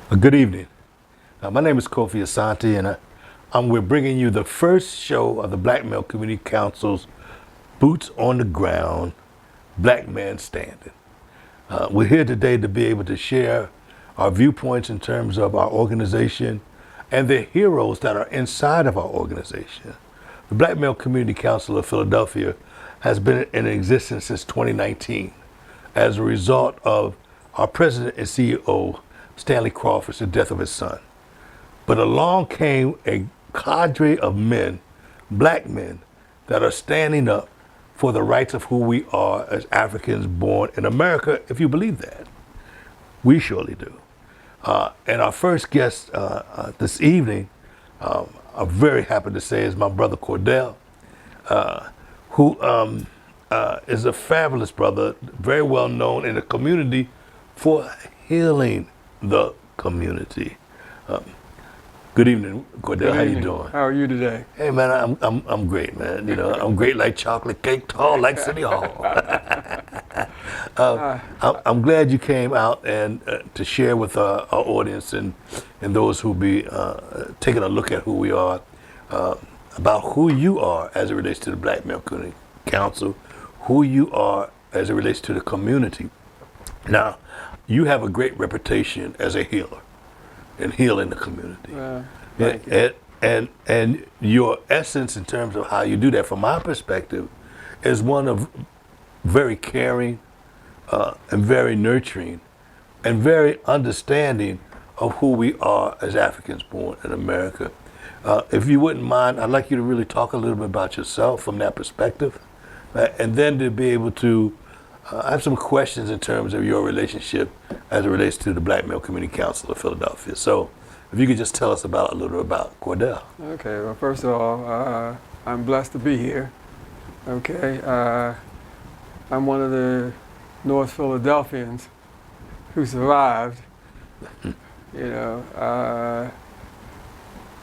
Good evening. My name is Kofi Asante, and we're bringing you the first show of the Black Male Community Council's Boots on the Ground, Black Men Standing. We're here today to be able to share our viewpoints in terms of our organization and the heroes that are inside of our organization. The Black Male Community Council of Philadelphia has been in existence since 2019 as a result of our president and CEO, Stanley Crawford's, the death of his son. But along came a cadre of men, black men, that are standing up for the rights of who we are as Africans born in America, if you believe that. We surely do. And our first guest this evening, I'm very happy to say, is my brother Cordell, who is a fabulous brother, very well known in the community for healing the community. Good evening, Cordell. How you doing? How are you today? Hey man, I'm great, man. You know, I'm great like chocolate cake, tall like City Hall. I'm glad you came out and to share with our audience and those who be taking a look at who we are, about who you are as it relates to the Black Male Community Council, who you are as it relates to the community. Now, you have a great reputation as a healer and healing the community. Thank you. And your essence in terms of how you do that, from my perspective, is one of very caring and very nurturing and very understanding of who we are as Africans born in America. If you wouldn't mind, I'd like you to really talk a little bit about yourself from that perspective, and then to be able to I have some questions in terms of your relationship as it relates to the Black Male Community Council of Philadelphia. So if you could just tell us a little bit about Cordell. Okay, well, first of all, I'm blessed to be here. Okay, I'm one of the North Philadelphians who survived. You know,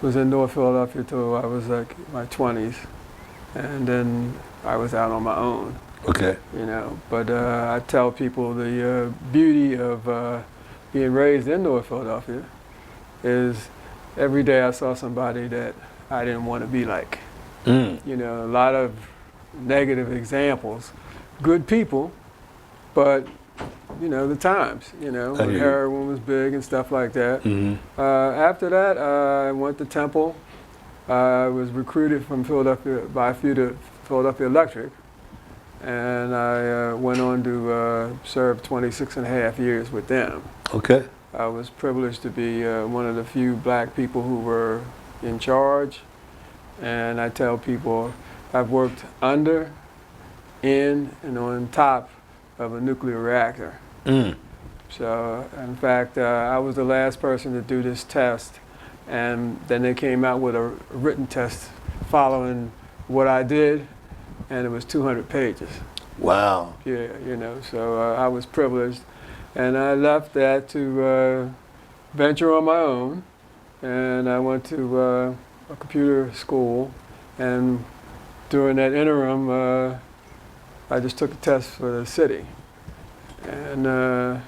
was in North Philadelphia till I was like my 20s, and then I was out on my own. Okay. You know, but I tell people the beauty of being raised in North Philadelphia is every day I saw somebody that I didn't want to be like. You know, a lot of negative examples, good people, but you know, the times, you know, when heroin was big and stuff like that. After that, I went to Temple. I was recruited from Philadelphia by Philadelphia Electric. And I went on to serve 26 and a half years with them. Okay. I was privileged to be one of the few black people who were in charge. And I tell people I've worked under, in, and on top of a nuclear reactor. So, in fact, I was the last person to do this test. And then they came out with a written test following what I did. And it was 200 pages. Wow. Yeah, you know, so I was privileged. And I left that to venture on my own. And I went to a computer school. And during that interim, I just took a test for the city. And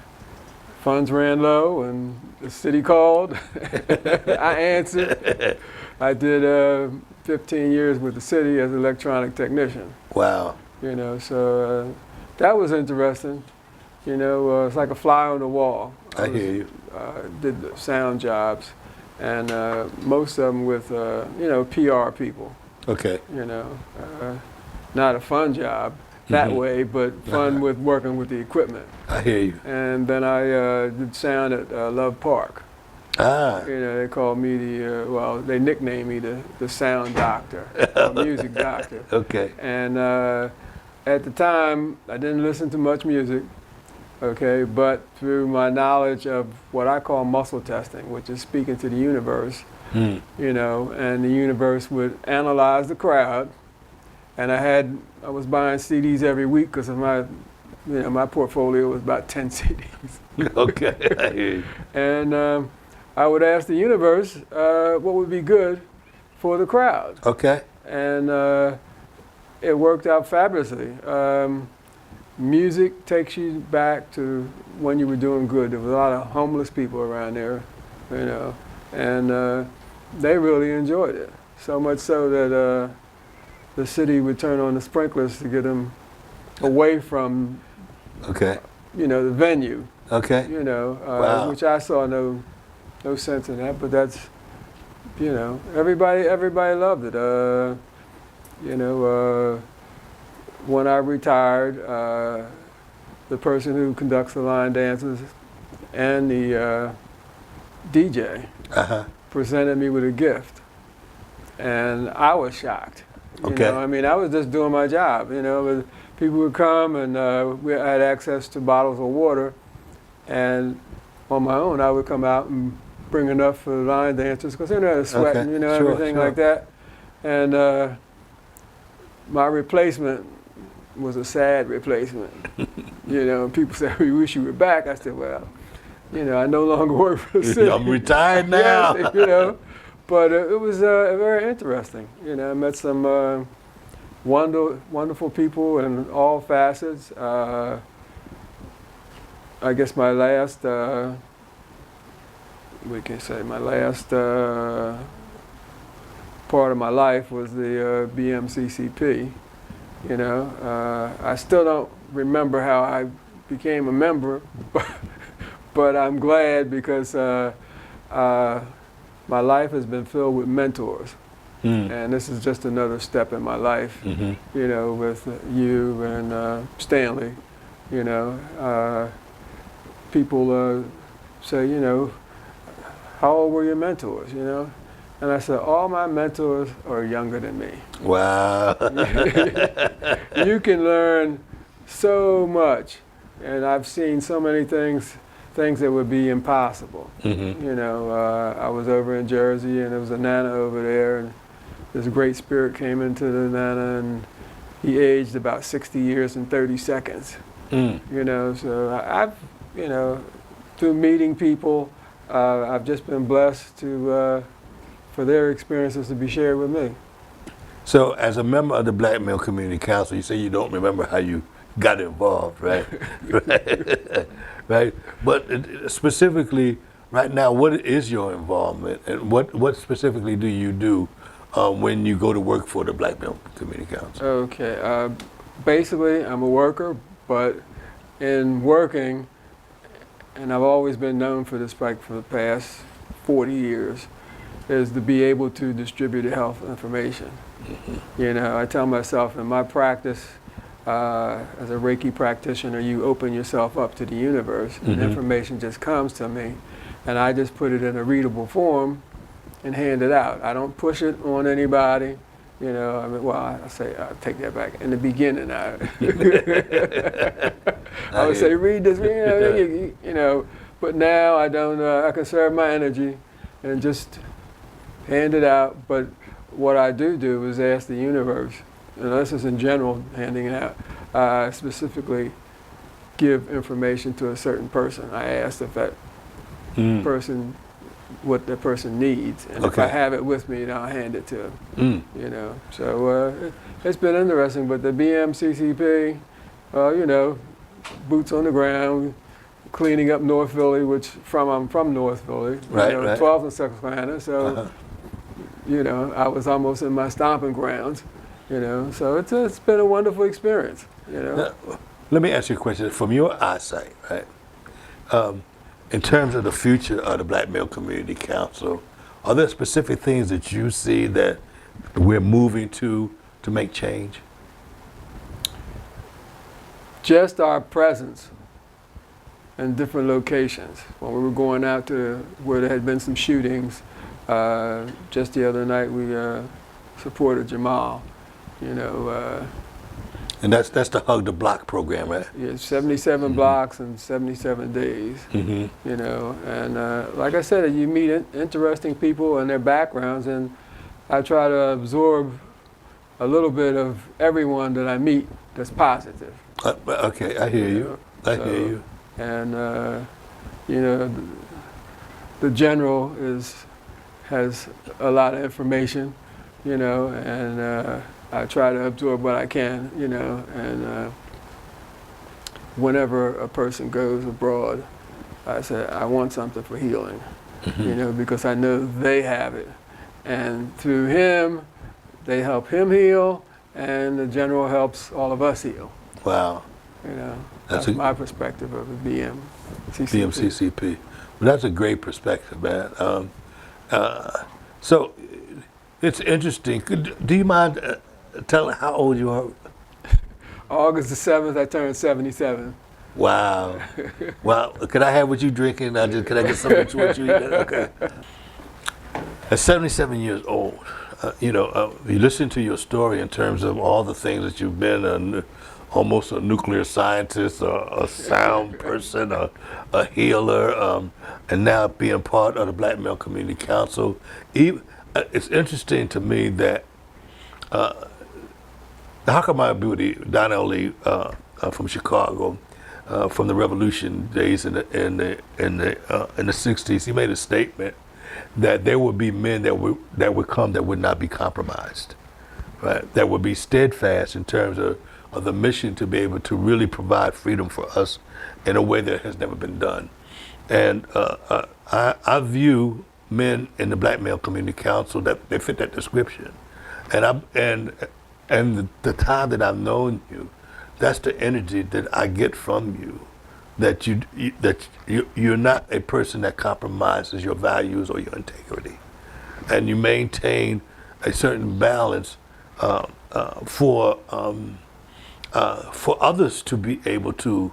funds ran low, and the city called. I answered. I did 15 years with the city as an electronic technician. Wow. You know, so that was interesting. You know, it's like a fly on the wall. I hear you. Did the sound jobs, and most of them with, you know, PR people. Okay. You know, not a fun job that way, but fun with working with the equipment. I hear you. And then I did sound at Love Park. You know, they called me well, they nicknamed me the sound doctor, or music doctor. Okay. And at the time, I didn't listen to much music, okay, but through my knowledge of what I call muscle testing, which is speaking to the universe, you know, and the universe would analyze the crowd. And I was buying CDs every week because of my, you know, my portfolio was about 10 CDs. Okay, I hear you. And I would ask the universe what would be good for the crowd. Okay. And it worked out fabulously. Music takes you back to when you were doing good. There was a lot of homeless people around there. you know, and they really enjoyed it. So much so that the city would turn on the sprinklers to get them away from, Okay. the venue. Okay. Wow. Which I saw no sense in that, but that's, everybody loved it. When I retired, the person who conducts the line dances and the DJ presented me with a gift, and I was shocked. Okay. I was just doing my job. But people would come, and I had access to bottles of water, and on my own, I would come out and bring enough for the line dancers because they're sweating, Okay. Sure, everything sure. like that. And my replacement was a sad replacement. People said, "We wish you were back." I said, "Well, I no longer work for the city. I'm retired now." Yes, but it was very interesting. I met some wonderful people in all facets. I guess my last, part of my life was the BMCCP. I still don't remember how I became a member, but I'm glad because my life has been filled with mentors. And this is just another step in my life, with you and Stanley. People say, how old were your mentors, And I said, all my mentors are younger than me. Wow. You can learn so much, and I've seen so many things that would be impossible. I was over in Jersey, and there was a Nana over there, and this great spirit came into the Nana, and he aged about 60 years and 30 seconds. So I've, through meeting people, I've just been blessed for their experiences to be shared with me. So, as a member of the Black Male Community Council, you say you don't remember how you got involved, right? Right. But specifically, right now, what is your involvement, and what specifically do you do when you go to work for the Black Male Community Council? Okay. Basically, I'm a worker, but in working, and I've always been known for this for the past 40 years, is to be able to distribute health information. I tell myself in my practice, as a Reiki practitioner, you open yourself up to the universe, and information just comes to me, and I just put it in a readable form and hand it out. I don't push it on anybody. I take that back. In the beginning, I would say, read this, but now I don't, I conserve my energy and just hand it out. But what I do is ask the universe, and this is in general handing it out, I specifically give information to a certain person. I ask if that person, what the person needs, and if I have it with me, then I'll hand it to them. So it's been interesting. But the BMCCP, boots on the ground, cleaning up North Philly, I'm from North Philly, right. 12th and Susquehanna, so I was almost in my stomping grounds, so it's been a wonderful experience, Now, let me ask you a question from your eyesight, right? In terms of the future of the Black Male Community Council, are there specific things that you see that we're moving to make change? Just our presence in different locations. When we were going out to where there had been some shootings, just the other night we supported Jamal, And that's the Hug the Block program, right? Yeah, 77 blocks in 77 days. And like I said, you meet interesting people and their backgrounds, and I try to absorb a little bit of everyone that I meet that's positive. Okay, I hear you. I hear you. And the general has a lot of information, and I try to absorb what I can, and whenever a person goes abroad, I say, I want something for healing. you know, because I know they have it. And through him, they help him heal, and the general helps all of us heal. Wow. You know, that's my perspective of the BMCCP. BMCCP. Well, that's a great perspective, man. So it's interesting. Do you mind telling how old you are? August the 7th, I turned 77. Wow. Wow. Could I have what you drinking? Could I get something to what you eating? Okay. At 77 years old, you listen to your story in terms of all the things that you've been, almost a nuclear scientist, a sound person, a healer, and now being part of the Black Male Community Council. It's interesting to me that the Hakamai Beauty, Donnell Lee from Chicago, from the Revolution days in the 60s, he made a statement that there would be men that would come that would not be compromised, right? That would be steadfast in terms of the mission to be able to really provide freedom for us in a way that has never been done. And I view men in the Black Male Community Council that they fit that description. And the time that I've known you, that's the energy that I get from you. That you're not a person that compromises your values or your integrity, and you maintain a certain balance for others to be able to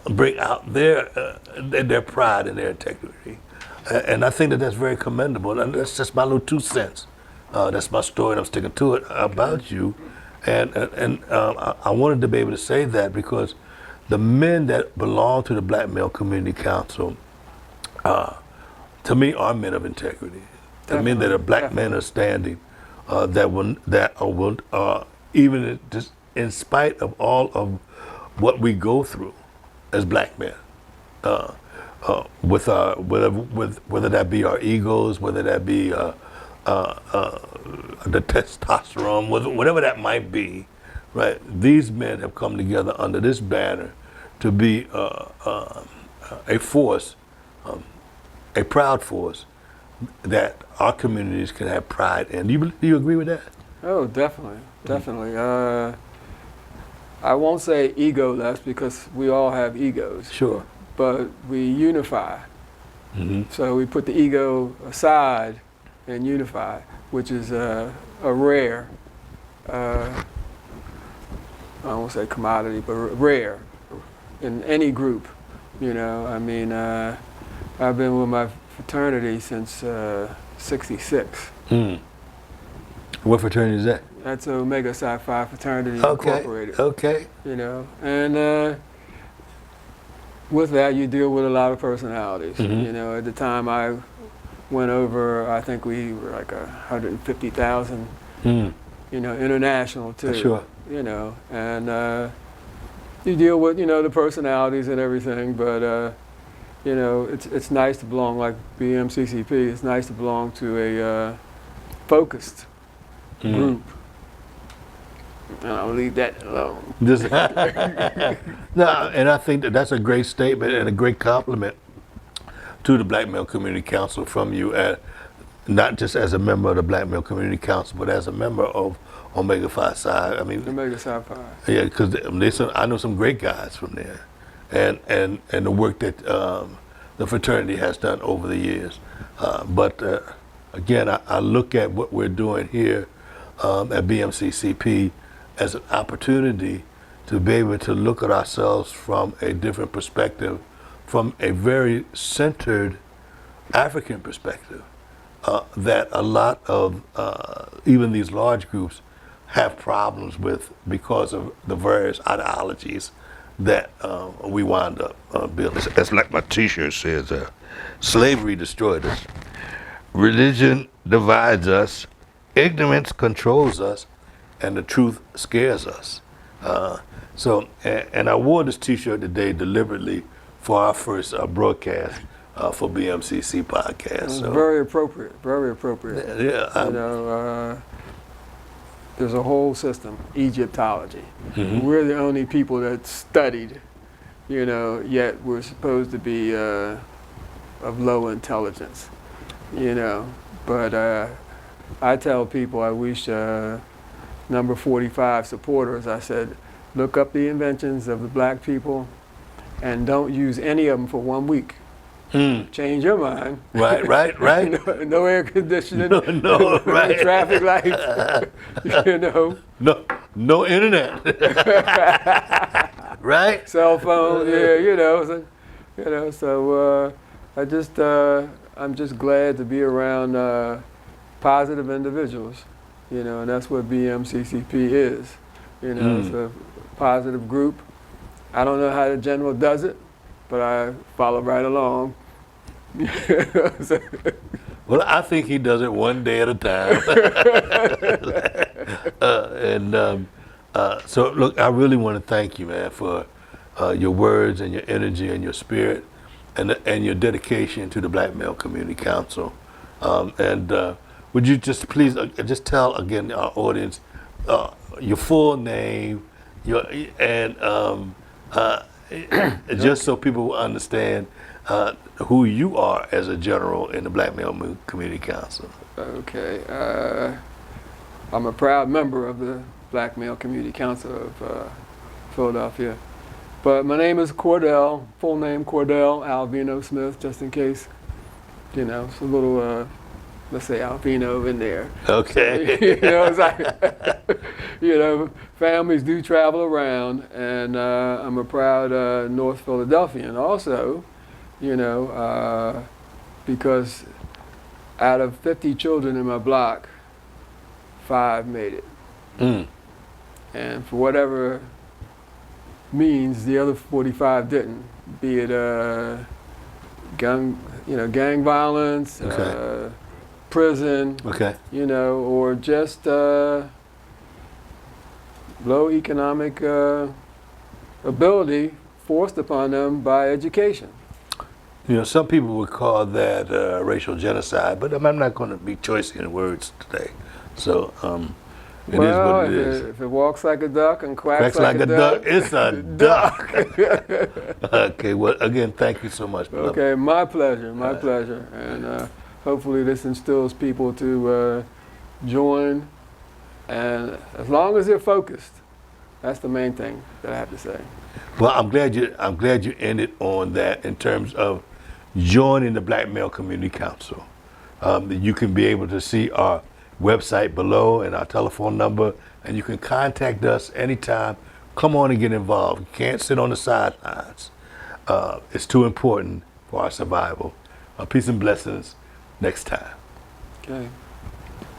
bring out their pride and their integrity, and I think that that's very commendable. And that's just my little 2 cents. That's my story, and I'm sticking to it about you, and I wanted to be able to say that because the men that belong to the Black Male Community Council, to me, are men of integrity. The men that are Black men are standing, even in spite of all of what we go through as Black men, with whether that be our egos, whether that be the testosterone, whatever that might be. Right, these men have come together under this banner to be a force, a proud force that our communities can have pride in. Do you agree with that? Oh, definitely, definitely. I won't say egoless because we all have egos. Sure. But we unify. Mm-hmm. So we put the ego aside and unify, which is a rare. I won't say commodity, but rare in any group. You know, I mean, I've been with my fraternity since '66. Mm. What fraternity is that? That's Omega Psi Phi Fraternity Incorporated. Okay. You know, and with that, you deal with a lot of personalities. Mm-hmm. You know, at the time I went over, I think we were like 150,000. Mm. You know, international too. Sure. You know, and you deal with, you know, the personalities and everything, but you know, it's nice to belong, like BMCCP, it's nice to belong to a focused group. And I'll leave that alone. No, and I think that's a great statement and a great compliment to the Black Male Community Council from you, not just as a member of the Black Male Community Council, but as a member of Omega Phi Psi. I mean, Omega Psi Phi. Yeah, because I know some great guys from there, and the work that the fraternity has done over the years. But again, I look at what we're doing here at BMCCP as an opportunity to be able to look at ourselves from a different perspective, from a very centered African perspective, that a lot of even these large groups have problems with because of the various ideologies that we wind up building. That's like my t-shirt says, slavery destroyed us. Religion divides us, ignorance controls us, and the truth scares us. And I wore this t-shirt today deliberately for our first broadcast for BMCC podcast. So. Very appropriate, very appropriate. Yeah. You know, there's a whole system, Egyptology. Mm-hmm. We're the only people that studied, you know, yet we're supposed to be of low intelligence, you know. But I tell people, I wish number 45 supporters, I said, look up the inventions of the black people and don't use any of them for 1 week. Change your mind. Right. No air conditioning. No, right. Traffic lights. You know. No internet. Right. Cell phone. Yeah. You know. So, So I'm just glad to be around positive individuals. You know, and that's what BMCCP is. You know, it's a positive group. I don't know how the general does it, but I follow right along. Well, I think he does it one day at a time. So, look, I really want to thank you, man, for your words and your energy and your spirit and your dedication to the Black Male Community Council. Would you just please just tell again our audience your full name, just so people will understand who you are as a general in the Black Male Community Council. Okay. I'm a proud member of the Black Male Community Council of Philadelphia. But my name is Cordell, full name Cordell Alvino Smith, just in case, you know, it's a little, let's say Alvino in there. Okay. You know, it's like, you know, families do travel around, and I'm a proud North Philadelphian also, you know, because out of 50 children in my block, 5 made it. And for whatever means, the other 45 didn't, be it gang violence, Okay. prison, Okay. you know, or just low economic ability forced upon them by education. You know, some people would call that racial genocide, but I'm not going to be choice in words today. So it is what it is. If it walks like a duck and quacks like a duck, it's a duck. Okay, well, again, thank you so much, beloved. Okay, my pleasure, my pleasure. And hopefully this instills people to join, and as long as they're focused, that's the main thing that I have to say. Well, I'm glad you ended on that in terms of joining the Black Male Community Council. You can be able to see our website below and our telephone number, and you can contact us anytime. Come on and get involved. You can't sit on the sidelines. It's too important for our survival. Peace and blessings next time. Okay.